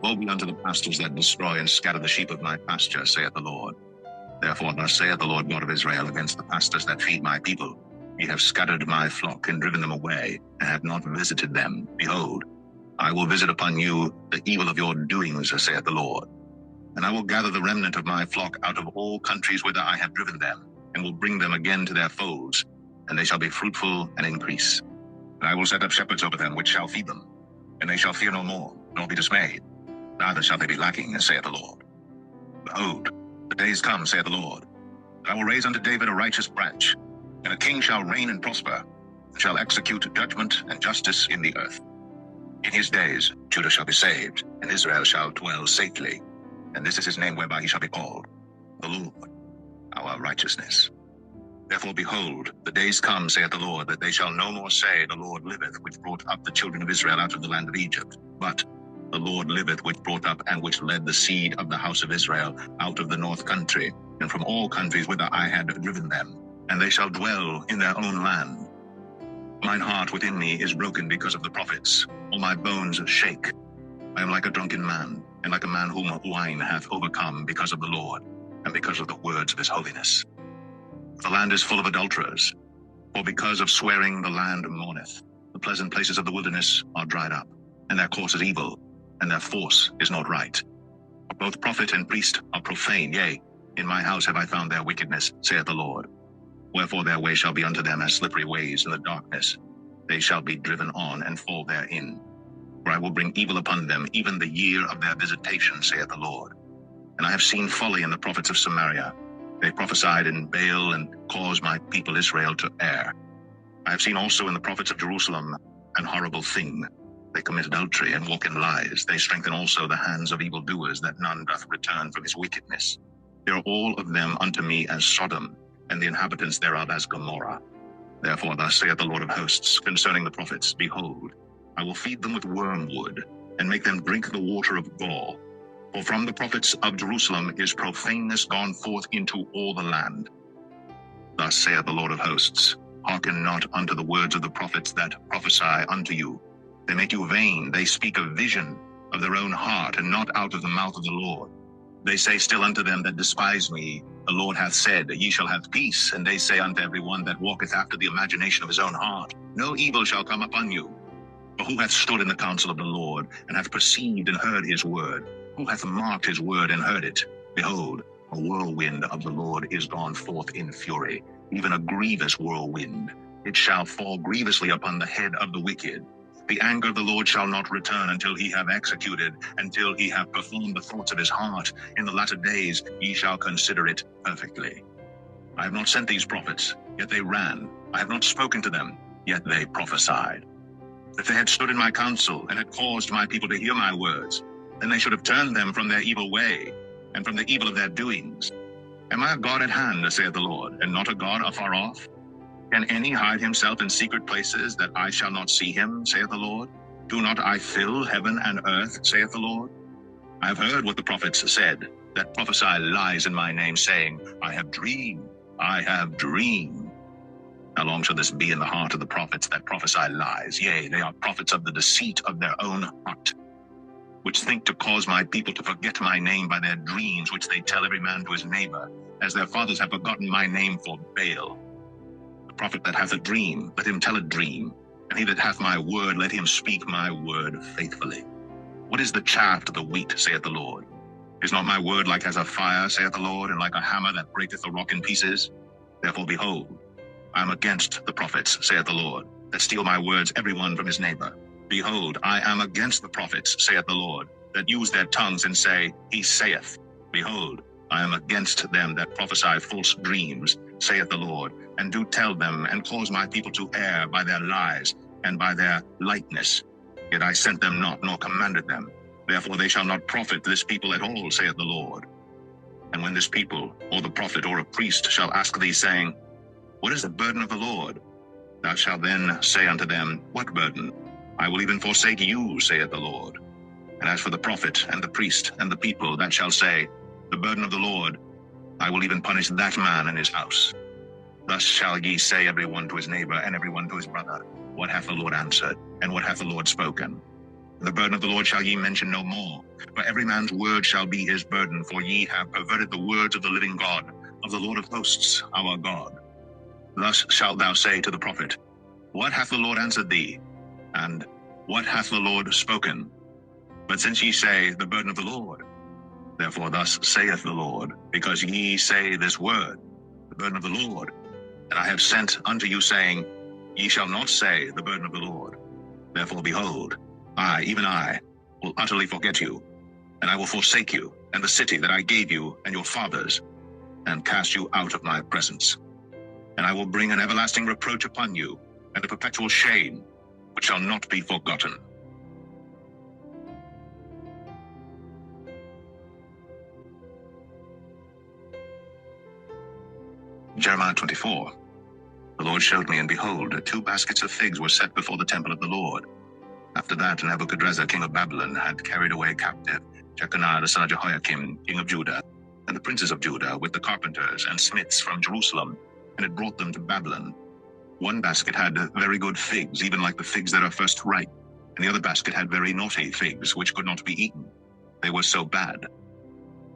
Woe be unto the pastors that destroy and scatter the sheep of my pasture, saith the Lord. Therefore thus saith the Lord God of Israel against the pastors that feed my people, Ye have scattered my flock and driven them away, and have not visited them. Behold, I will visit upon you the evil of your doings, saith the Lord. And I will gather the remnant of my flock out of all countries whither I have driven them, and will bring them again to their folds, and they shall be fruitful and increase. And I will set up shepherds over them, which shall feed them, and they shall fear no more, nor be dismayed, neither shall they be lacking, saith the Lord. Behold, the days come, saith the Lord, that I will raise unto David a righteous branch, and a king shall reign and prosper, and shall execute judgment and justice in the earth. In his days Judah shall be saved, and Israel shall dwell safely. And this is his name whereby he shall be called, the Lord, our righteousness. Therefore, behold, the days come, saith the Lord, that they shall no more say, The Lord liveth, which brought up the children of Israel out of the land of Egypt, but the Lord liveth, which brought up and which led the seed of the house of Israel out of the north country, and from all countries whither I had driven them, and they shall dwell in their own land. Mine heart within me is broken because of the prophets. All my bones shake. I am like a drunken man, and like a man whom wine hath overcome because of the Lord, and because of the words of his holiness. The land is full of adulterers, for because of swearing the land mourneth. The pleasant places of the wilderness are dried up, and their course is evil, and their force is not right. For both prophet and priest are profane, yea, in my house have I found their wickedness, saith the Lord. Wherefore their way shall be unto them as slippery ways in the darkness. They shall be driven on and fall therein. For I will bring evil upon them, even the year of their visitation, saith the Lord. And I have seen folly in the prophets of Samaria. They prophesied in Baal and caused my people Israel to err. I have seen also in the prophets of Jerusalem an horrible thing. They commit adultery and walk in lies. They strengthen also the hands of evildoers, that none doth return from his wickedness. They are all of them unto me as Sodom, and the inhabitants thereof as Gomorrah. Therefore thus saith the Lord of hosts concerning the prophets, Behold, I will feed them with wormwood, and make them drink the water of gall. For from the prophets of Jerusalem is profaneness gone forth into all the land. Thus saith the Lord of hosts, Hearken not unto the words of the prophets that prophesy unto you. They make you vain, they speak a vision of their own heart, and not out of the mouth of the Lord. They say still unto them that despise me, The Lord hath said, Ye shall have peace. And they say unto every one that walketh after the imagination of his own heart, No evil shall come upon you. For who hath stood in the counsel of the Lord, and hath perceived and heard his word? Who hath marked his word and heard it? Behold, a whirlwind of the Lord is gone forth in fury, even a grievous whirlwind. It shall fall grievously upon the head of the wicked. The anger of the Lord shall not return until he have executed, until he have performed the thoughts of his heart. In the latter days ye shall consider it perfectly. I have not sent these prophets, yet they ran. I have not spoken to them, yet they prophesied. If they had stood in my counsel, and had caused my people to hear my words, then they should have turned them from their evil way, and from the evil of their doings. Am I a God at hand, saith the Lord, and not a God afar off? Can any hide himself in secret places, that I shall not see him, saith the Lord? Do not I fill heaven and earth, saith the Lord? I have heard what the prophets said, that prophesy lies in my name, saying, I have dreamed, I have dreamed. How long shall this be in the heart of the prophets that prophesy lies? Yea, they are prophets of the deceit of their own heart, which think to cause my people to forget my name by their dreams, which they tell every man to his neighbor, as their fathers have forgotten my name for Baal. The prophet that hath a dream, let him tell a dream, and he that hath my word, let him speak my word faithfully. What is the chaff to the wheat, saith the Lord? Is not my word like as a fire, saith the Lord, and like a hammer that breaketh a rock in pieces? Therefore, behold, I am against the prophets, saith the Lord, that steal my words every one from his neighbor. Behold, I am against the prophets, saith the Lord, that use their tongues and say, He saith. Behold, I am against them that prophesy false dreams, saith the Lord, and do tell them, and cause my people to err by their lies, and by their lightness. Yet I sent them not, nor commanded them. Therefore they shall not profit this people at all, saith the Lord. And when this people, or the prophet, or a priest, shall ask thee, saying, What is the burden of the Lord? Thou shalt then say unto them, What burden? I will even forsake you, saith the Lord. And as for the prophet, and the priest, and the people that shall say, The burden of the Lord, I will even punish that man and his house. Thus shall ye say every one to his neighbor, and every one to his brother, What hath the Lord answered, and what hath the Lord spoken? The burden of the Lord shall ye mention no more, for every man's word shall be his burden, for ye have perverted the words of the living God, of the Lord of hosts, our God. Thus shalt thou say to the prophet, What hath the Lord answered thee? And what hath the Lord spoken? But since ye say, The burden of the Lord, therefore thus saith the Lord, because ye say this word, The burden of the Lord, and I have sent unto you, saying, Ye shall not say, The burden of the Lord. Therefore, behold, I, even I, will utterly forget you, and I will forsake you, and the city that I gave you and your fathers, and cast you out of my presence. And I will bring an everlasting reproach upon you, and a perpetual shame, which shall not be forgotten. Jeremiah 24. The Lord showed me, and behold, 2 baskets of figs were set before the temple of the Lord. After that, Nebuchadnezzar, king of Babylon, had carried away captive Jeconiah the son of Jehoiakim, king of Judah, and the princes of Judah, with the carpenters and smiths from Jerusalem, and had brought them to Babylon. One basket had very good figs, even like the figs that are first ripe, and the other basket had very naughty figs, which could not be eaten. They were so bad.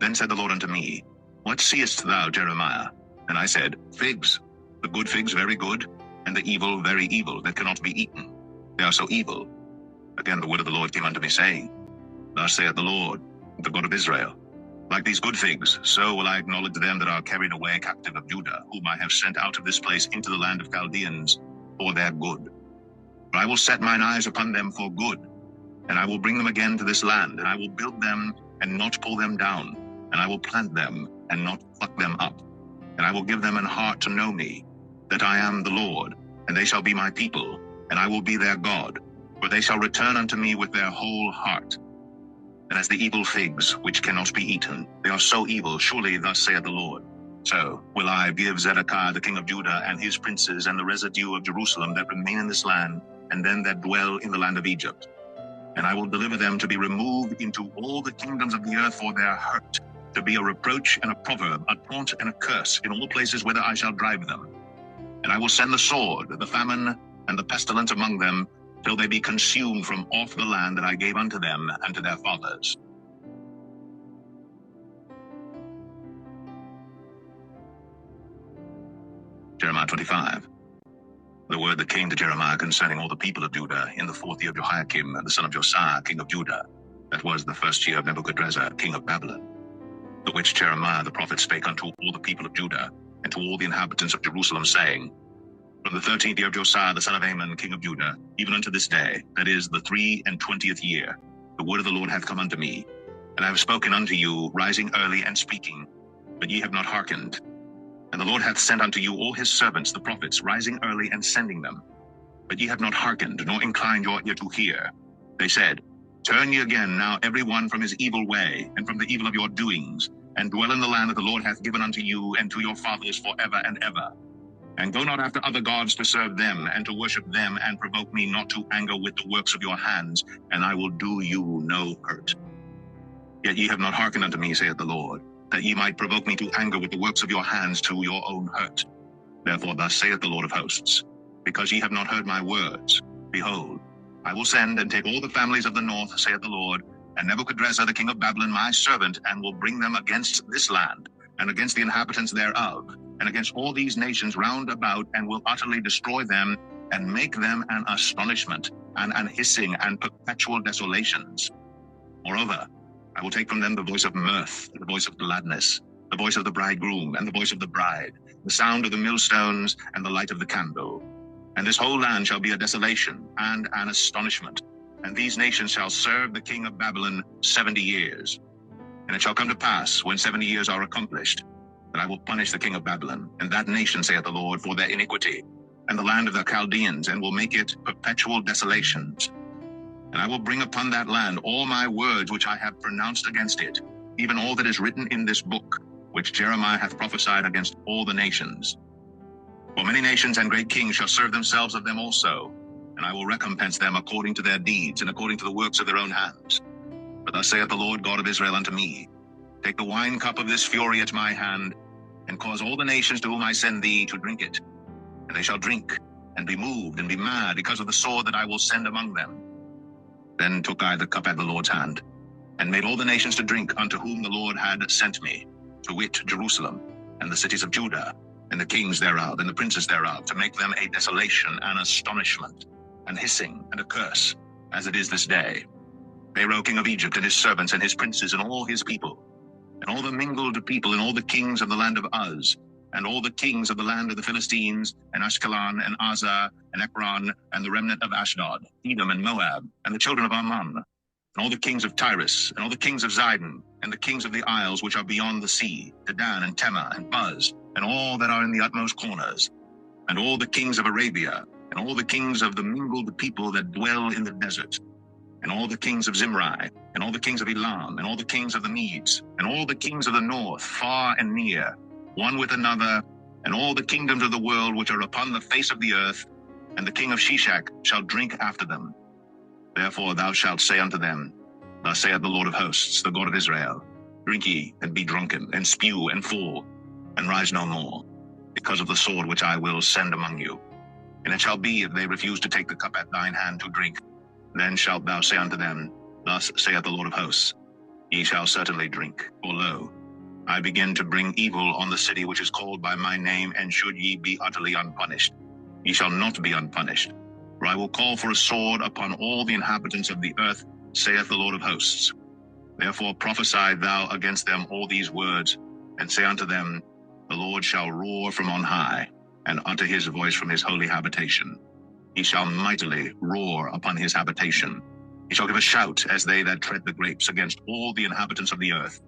Then said the Lord unto me, What seest thou, Jeremiah? And I said, Figs, the good figs very good, and the evil very evil, that cannot be eaten. They are so evil. Again the word of the Lord came unto me, saying, Thus saith the Lord, the God of Israel, Like these good figs, so will I acknowledge them that are carried away captive of Judah, whom I have sent out of this place into the land of Chaldeans, for their good. For I will set mine eyes upon them for good, and I will bring them again to this land, and I will build them and not pull them down, and I will plant them and not pluck them up. And I will give them an heart to know me, that I am the Lord, and they shall be my people, and I will be their God, for they shall return unto me with their whole heart. And as the evil figs, which cannot be eaten, they are so evil, surely thus saith the Lord. So will I give Zedekiah the king of Judah, and his princes, and the residue of Jerusalem that remain in this land, and them that dwell in the land of Egypt. And I will deliver them to be removed into all the kingdoms of the earth for their hurt, to be a reproach and a proverb, a taunt and a curse, in all places whither I shall drive them. And I will send the sword, the famine, and the pestilence among them, till they be consumed from off the land that I gave unto them and to their fathers. Jeremiah 25. The word that came to Jeremiah concerning all the people of Judah in the 4th year of Jehoiakim, the son of Josiah, king of Judah, that was the 1st year of Nebuchadnezzar, king of Babylon. The which Jeremiah the prophet spake unto all the people of Judah, and to all the inhabitants of Jerusalem, saying, From the 13th year of Josiah the son of Ammon, king of Judah, even unto this day, that is the 23rd year, the word of the Lord hath come unto me. And I have spoken unto you, rising early and speaking, but ye have not hearkened. And the Lord hath sent unto you all his servants, the prophets, rising early and sending them. But ye have not hearkened, nor inclined your ear to hear. They said, Turn ye again now every one from his evil way, and from the evil of your doings, and dwell in the land that the Lord hath given unto you and to your fathers forever and ever. And go not after other gods to serve them, and to worship them, and provoke me not to anger with the works of your hands, and I will do you no hurt. Yet ye have not hearkened unto me, saith the Lord, that ye might provoke me to anger with the works of your hands to your own hurt. Therefore thus saith the Lord of hosts, because ye have not heard my words, behold, I will send and take all the families of the north, saith the Lord, and Nebuchadnezzar the king of Babylon my servant, and will bring them against this land, and against the inhabitants thereof, and against all these nations round about, and will utterly destroy them, and make them an astonishment, and an hissing, and perpetual desolations. Moreover, I will take from them the voice of mirth, and the voice of gladness, the voice of the bridegroom, and the voice of the bride, the sound of the millstones, and the light of the candle. And this whole land shall be a desolation, and an astonishment. And these nations shall serve the king of Babylon 70 years. And it shall come to pass, when 70 years are accomplished, that I will punish the king of Babylon, and that nation, saith the Lord, for their iniquity, and the land of the Chaldeans, and will make it perpetual desolations. And I will bring upon that land all my words which I have pronounced against it, even all that is written in this book, which Jeremiah hath prophesied against all the nations. For many nations and great kings shall serve themselves of them also, and I will recompense them according to their deeds, and according to the works of their own hands. But thus saith the Lord God of Israel unto me, Take the wine cup of this fury at my hand, and cause all the nations to whom I send thee to drink it. And they shall drink, and be moved, and be mad, because of the sword that I will send among them. Then took I the cup at the Lord's hand, and made all the nations to drink unto whom the Lord had sent me, to wit, Jerusalem, and the cities of Judah, and the kings thereof, and the princes thereof, to make them a desolation, and astonishment, and hissing, and a curse, as it is this day. Pharaoh king of Egypt, and his servants, and his princes, and all his people, and all the mingled people, and all the kings of the land of Uz, and all the kings of the land of the Philistines, and Ashkelon, and Azar, and Ekron, and the remnant of Ashdod, Edom, and Moab, and the children of Ammon, and all the kings of Tyrus, and all the kings of Zidon, and the kings of the isles which are beyond the sea, Dedan, and Tema, and Buz, and all that are in the utmost corners, and all the kings of Arabia, and all the kings of the mingled people that dwell in the desert, and all the kings of Zimri, and all the kings of Elam, and all the kings of the Medes, and all the kings of the north, far and near, one with another, and all the kingdoms of the world which are upon the face of the earth, and the king of Shishak shall drink after them. Therefore thou shalt say unto them, Thus saith the Lord of hosts, the God of Israel, Drink ye, and be drunken, and spew, and fall, and rise no more, because of the sword which I will send among you. And it shall be, if they refuse to take the cup at thine hand to drink, then shalt thou say unto them, Thus saith the Lord of hosts, Ye shall certainly drink, for lo, I begin to bring evil on the city which is called by my name, and should ye be utterly unpunished, ye shall not be unpunished. For I will call for a sword upon all the inhabitants of the earth, saith the Lord of hosts. Therefore prophesy thou against them all these words, and say unto them, The Lord shall roar from on high, and utter his voice from his holy habitation. He shall mightily roar upon his habitation. He shall give a shout as they that tread the grapes against all the inhabitants of the earth.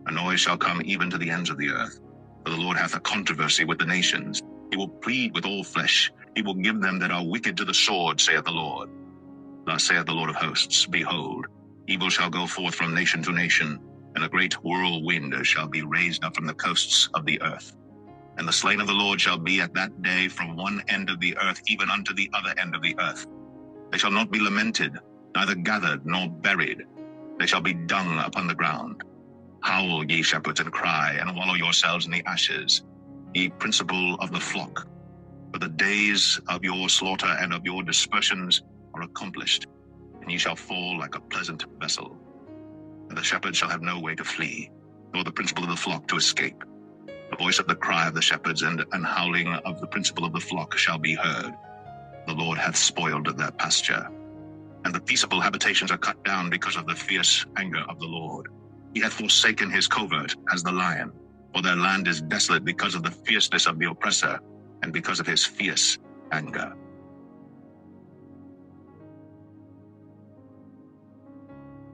A noise shall come even to the ends of the earth. For the Lord hath a controversy with the nations. He will plead with all flesh. He will give them that are wicked to the sword, saith the Lord. Thus saith the Lord of hosts, Behold, evil shall go forth from nation to nation, and a great whirlwind shall be raised up from the coasts of the earth. And the slain of the Lord shall be at that day from one end of the earth even unto the other end of the earth. They shall not be lamented, neither gathered nor buried. They shall be dung upon the ground. Howl, ye shepherds, and cry, and wallow yourselves in the ashes, ye principal of the flock. For the days of your slaughter and of your dispersions are accomplished, and ye shall fall like a pleasant vessel. And the shepherds shall have no way to flee, nor the principal of the flock to escape. The voice of the cry of the shepherds and howling of the principal of the flock shall be heard. The Lord hath spoiled their pasture, and the peaceable habitations are cut down because of the fierce anger of the Lord. He hath forsaken his covert as the lion, for their land is desolate because of the fierceness of the oppressor, and because of his fierce anger.